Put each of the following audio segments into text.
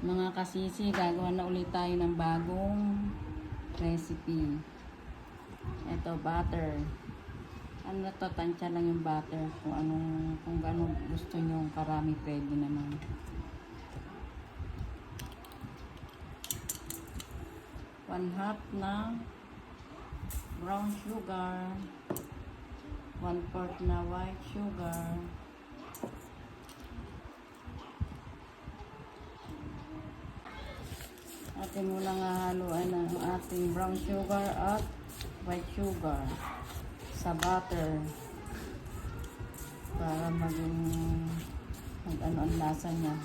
Mga kasisi, gagawa na ulit tayo ng bagong recipe. Ito, butter. Ano na to, tansya lang yung butter. Kung gano'ng gusto nyo, karami pwede naman. One half na brown sugar. 1/4 na white sugar. Atin muna nga haluan ang ating brown sugar at white sugar sa butter para maging ano ang lasa niya,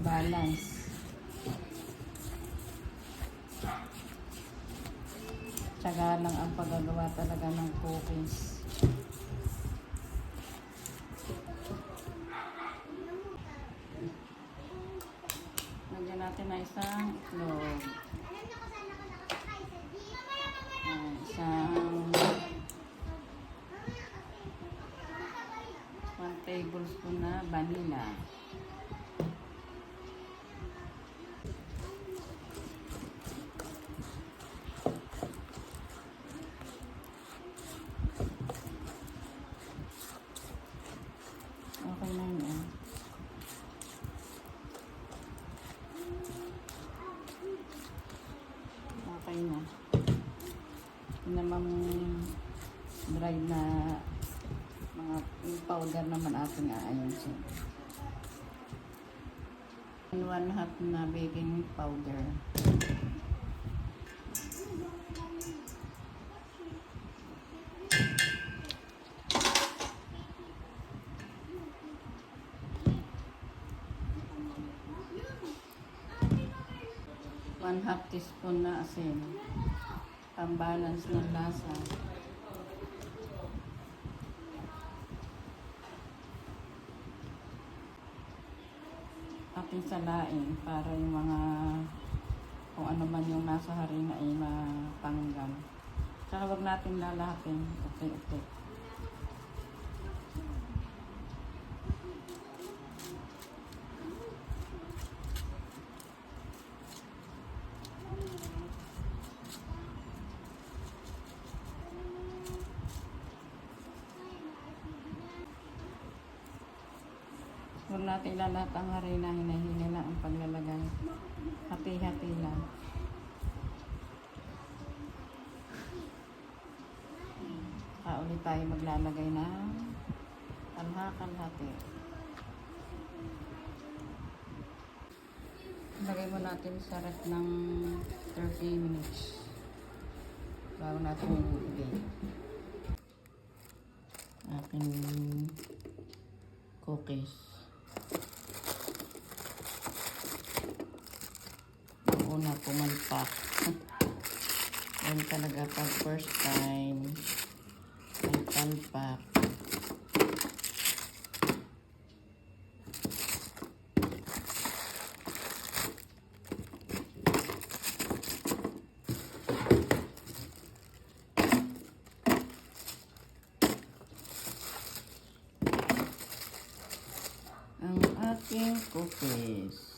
balance. Tsaga lang ang paggagawa talaga ng cookies. Lagyan natin na isang itlog. Isang 1 tablespoon na vanilla. Okay na yun. Okay na. Ito namang dry na mga powder naman ating aayusin. 1/2 na baking powder. One half teaspoon na asin. Pambalance ng lasa. Ating salain para yung mga kung ano man yung nasa harina ay matanggal. Tsaka wag natin lalahatin. Okay. Huwag natin ilalat ang harina, hinahinay lang ang paglalagay. Hati-hati lang. Ulit tayo maglalagay ng kalahati. Lagay mo natin sa ref ng 30 minutes bago natin i-bake. Ating cookies. Una pumalpak. Yan talaga pag first time ay palpak. Ang ating cookies.